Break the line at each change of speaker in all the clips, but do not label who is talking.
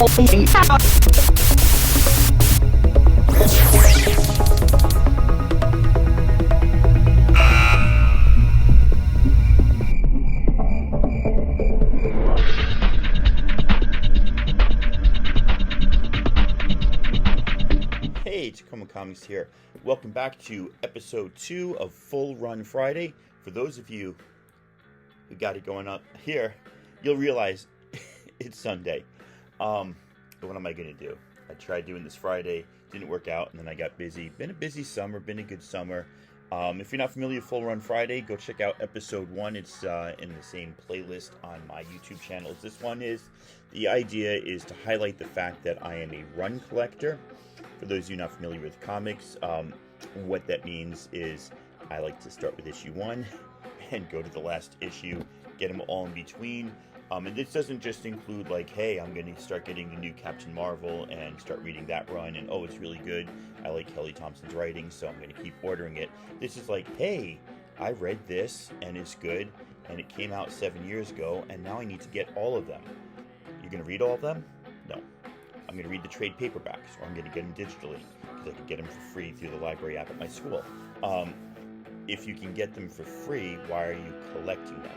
Hey, Tacoma Comics here. Welcome back to episode 2 of Full Run Friday. For those of you who got it going up here, you'll realize it's Sunday. What am I going to do? I tried doing this Friday, didn't work out, and then I got busy. Been a busy summer, been a good summer. If you're not familiar with Full Run Friday, go check out episode 1. It's in the same playlist on my YouTube channel as this one is. The idea is to highlight the fact that I am a run collector. For those of you not familiar with comics, what that means is I like to start with issue 1 and go to the last issue, get them all in between. And this doesn't just include like, hey, I'm going to start getting the new Captain Marvel and start reading that run, and oh, it's really good. I like Kelly Thompson's writing, so I'm going to keep ordering it. This is like, hey, I read this and it's good, and it came out 7 years ago, and now I need to get all of them. You're going to read all of them? No. I'm going to read the trade paperbacks, or I'm going to get them digitally, because I can get them for free through the library app at my school. If you can get them for free, why are you collecting them?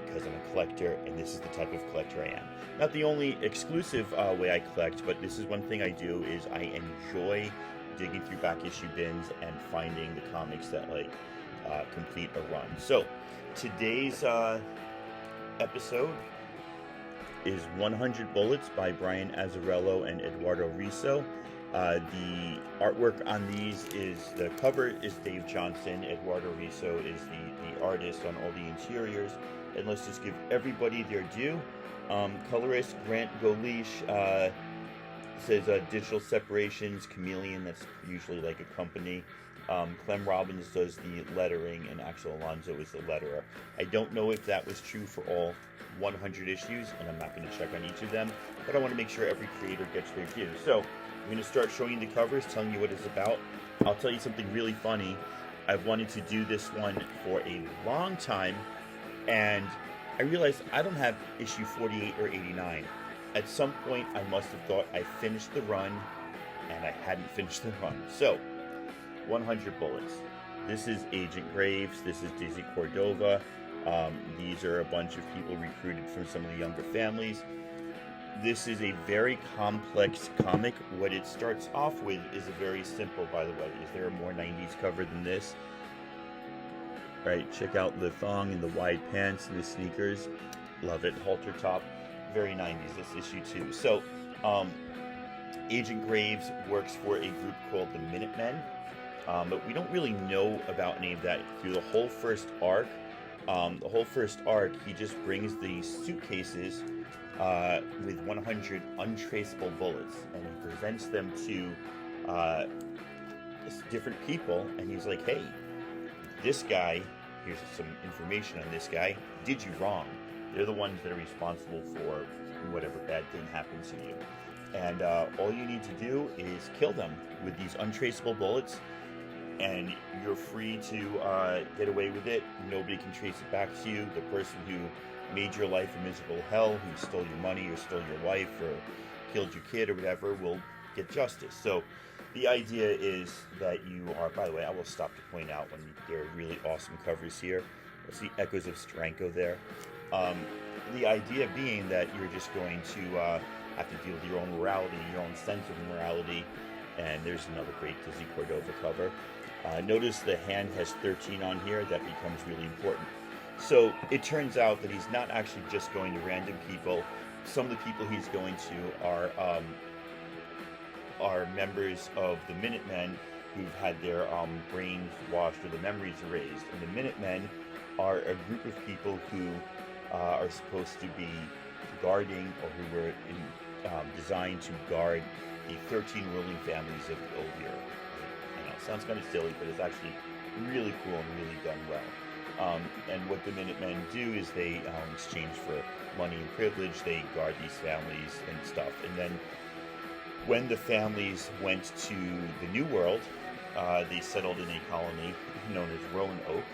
Because I'm a collector, and this is the type of collector I am. Not the only exclusive way I collect, but this is one thing I do, is I enjoy digging through back issue bins and finding the comics that complete a run. So, today's episode is 100 Bullets by Brian Azarello and Eduardo Risso. The artwork on these is, the cover is Dave Johnson, Eduardo Risso is the artist on all the interiors, and let's just give everybody their due. Colorist Grant Golish says Digital Separations, Chameleon, that's usually like a company. Clem Robbins does the lettering, and Axel Alonso is the letterer. I don't know if that was true for all 100 issues, and I'm not going to check on each of them, but I want to make sure every creator gets their due. So I'm going to start showing you the covers, telling you what it's about. I'll tell you something really funny. I've wanted to do this one for a long time, and I realized I don't have issue 48 or 89. At some point, I must have thought I finished the run, and I hadn't finished the run. So, 100 Bullets. This is Agent Graves. This is Dizzy Cordova. These are a bunch of people recruited from some of the younger families. This is a very complex comic. What it starts off with is a very simple, by the way. Is there a more 90s cover than this? Right, check out the thong and the wide pants and the sneakers. Love it. Halter top. Very 90s. This issue 2. So, Agent Graves works for a group called the Minutemen. But we don't really know about any of that through the whole first arc. He just brings these suitcases with 100 untraceable bullets, and he presents them to different people, and he's like, hey, this guy, here's some information on this guy, did you wrong. They're the ones that are responsible for whatever bad thing happens to you. And all you need to do is kill them with these untraceable bullets, and you're free to get away with it. Nobody can trace it back to you. The person who made your life a miserable hell, who stole your money or stole your wife or killed your kid or whatever, will get justice. So the idea is that you are, by the way, I will stop to point out when there are really awesome covers here. You'll see echoes of Steranko there. The idea being that you're just going to have to deal with your own morality, your own sense of morality. And there's another great Dizzy Cordova cover. Notice the hand has 13 on here. That becomes really important. So it turns out that he's not actually just going to random people. Some of the people he's going to are members of the Minutemen who've had their brains washed or the memories erased. And the Minutemen are a group of people who are supposed to be guarding, or who were designed to guard the 13 ruling families of the old Europe. I know, it sounds kind of silly, but it's actually really cool and really done well. And what the Minutemen do is they, in exchange for money and privilege, they guard these families and stuff. And then when the families went to the New World, they settled in a colony known as Roanoke.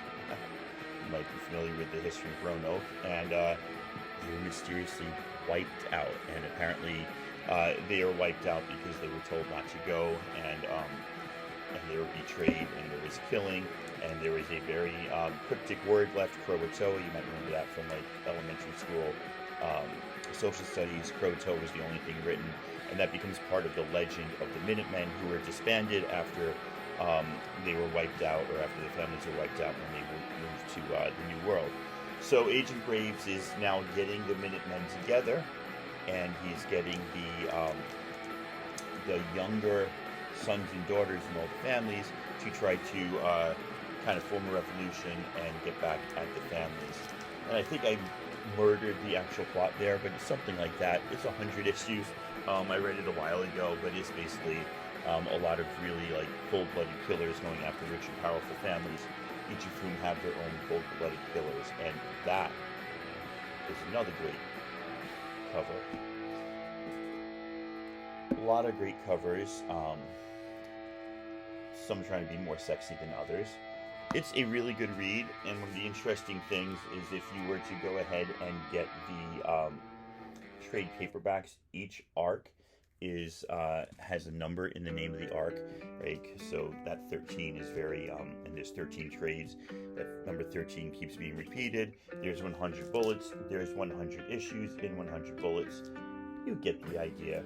You might be familiar with the history of Roanoke. And they were mysteriously wiped out. And apparently they are wiped out because they were told not to go, and they were betrayed, and there was killing, and there was a very cryptic word left, Croatoa. You might remember that from like elementary school social studies. Croatoa was the only thing written, and that becomes part of the legend of the Minutemen, who were disbanded after they were wiped out, or after the families were wiped out when they moved to the New World. So Agent Graves is now getting the Minutemen together, and he's getting the younger sons and daughters in all the families to try to kind of form a revolution and get back at the families. And I think I murdered the actual plot there, but it's something like that. It's 100 issues. I read it a while ago, but it's basically a lot of really like cold-blooded killers going after rich and powerful families, each of whom have their own cold-blooded killers, and that is another great cover. A lot of great covers, some trying to be more sexy than others. It's a really good read, and one of the interesting things is if you were to go ahead and get the trade paperbacks, each arc is has a number in the name of the arc, right? So that 13 is very, and there's 13 trades. That number 13 keeps being repeated. There's 100 bullets. There's 100 issues in 100 bullets. You get the idea.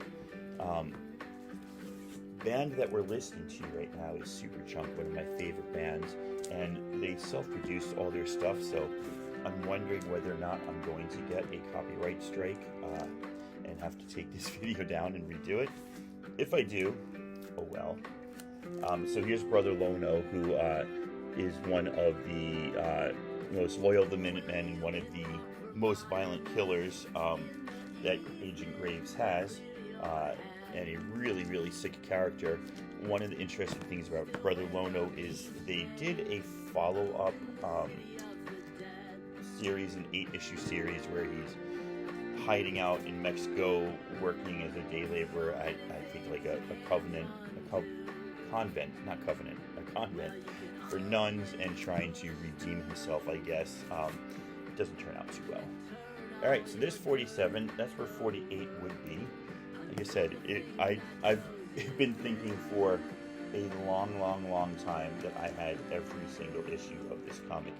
Band that we're listening to right now is Superchunk, one of my favorite bands, and they self-produce all their stuff, so I'm wondering whether or not I'm going to get a copyright strike and have to take this video down and redo it. If I do, oh well. So here's Brother Lono, who is one of the most loyal of the Minutemen and one of the most violent killers that Agent Graves has. And a really, really sick character. One of the interesting things about Brother Lono is they did a follow-up series, an 8-issue series, where he's hiding out in Mexico, working as a day laborer at, I think, like a convent for nuns, and trying to redeem himself, I guess. It doesn't turn out too well. Alright, so there's 47. That's where 48 would be. Like I said, I've been thinking for a long time that I had every single issue of this comic,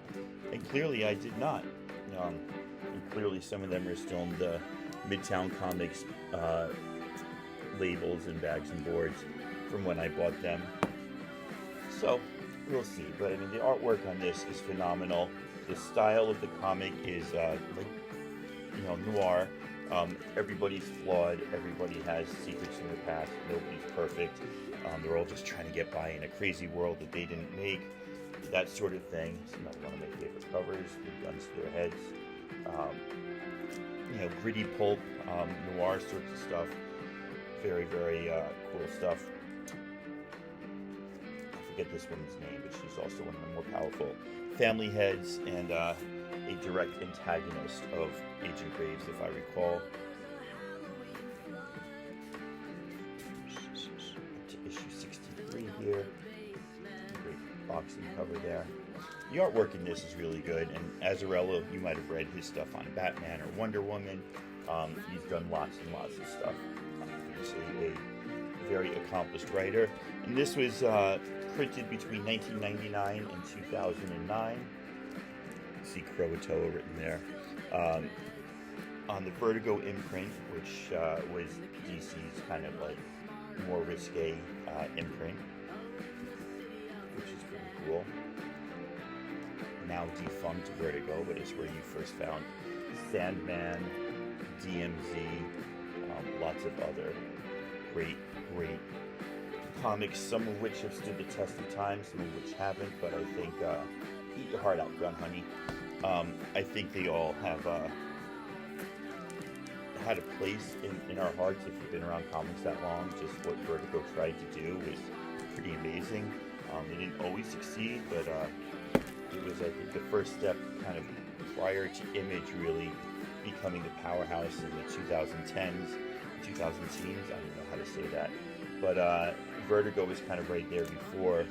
and clearly I did not. And clearly some of them are still in the Midtown Comics labels and bags and boards from when I bought them. So we'll see. But I mean, the artwork on this is phenomenal. The style of the comic is noir. Everybody's flawed. Everybody has secrets in their past. Nobody's perfect. They're all just trying to get by in a crazy world that they didn't make. That sort of thing. It's another one of my favorite covers. The guns to their heads. Gritty pulp, noir sorts of stuff. Very, very cool stuff. I forget this woman's name, but she's also one of the more powerful family heads and a direct antagonist of Agent Graves, if I recall. To issue 63 here. Great boxing cover there. The artwork in this is really good, and Azarello, you might have read his stuff on Batman or Wonder Woman. He's done lots and lots of stuff. He's a very accomplished writer, and this was printed between 1999 and 2009. See Croatoa written there. On the Vertigo imprint, which was DC's kind of like more risque imprint, which is pretty cool. Now defunct Vertigo, but it's where you first found Sandman, DMZ, lots of other great comics, some of which have stood the test of time, some of which haven't, but I think, eat your heart out, Gun Honey. I think they all have had a place in our hearts if you've been around comics that long. Just what Vertigo tried to do was pretty amazing. They didn't always succeed, but it was, I think, the first step kind of prior to Image really becoming the powerhouse in the 2010s, 2010s, I don't know how to say that, but Vertigo was kind of right there before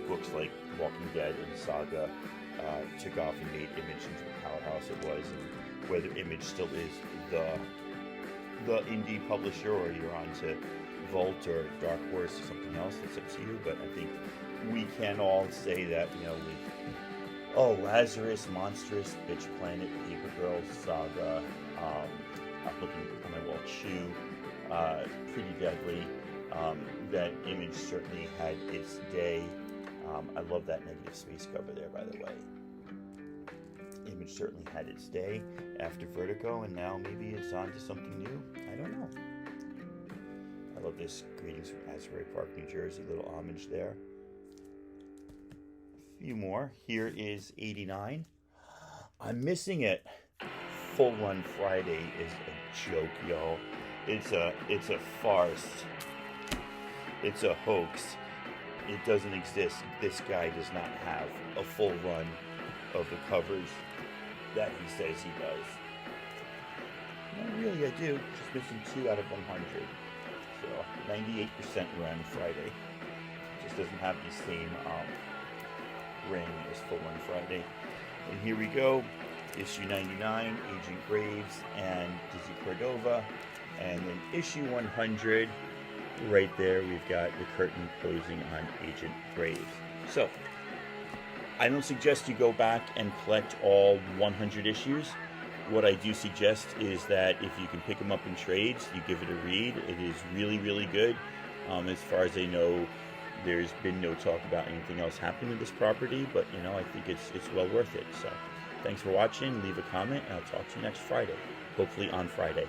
books like Walking Dead and Saga took off and made Image into the powerhouse it was, and whether Image still is the the indie publisher, or you're on to Vault or Dark Horse or something else. It's up to you, but I think we can all say that, Lazarus, Monstrous, Bitch Planet, Paper Girls, Saga, I'm looking on my wall, Chew, Pretty Deadly. That Image certainly had its day. I love that negative space cover there, by the way. Image certainly had its day after Vertigo, and now maybe it's on to something new. I don't know. I love this. Greetings from Asbury Park, New Jersey. Little homage there. A few more. Here is 89. I'm missing it. Full Run Friday is a joke, y'all. It's a farce. It's a hoax. It doesn't exist. This guy does not have a full run of the covers that he says he does. No, really, I do. Just missing 2 out of 100. So 98% run Friday. Just doesn't have the same ring as Full Run Friday. And here we go. Issue 99, Agent Graves and Dizzy Cordova. And then issue 100, right there, we've got the curtain closing on Agent Graves. So, I don't suggest you go back and collect all 100 issues. What I do suggest is that if you can pick them up in trades, you give it a read. It is really, really good. As far as I know, there's been no talk about anything else happening with this property, but I think it's well worth it. So, thanks for watching. Leave a comment, and I'll talk to you next Friday. Hopefully on Friday.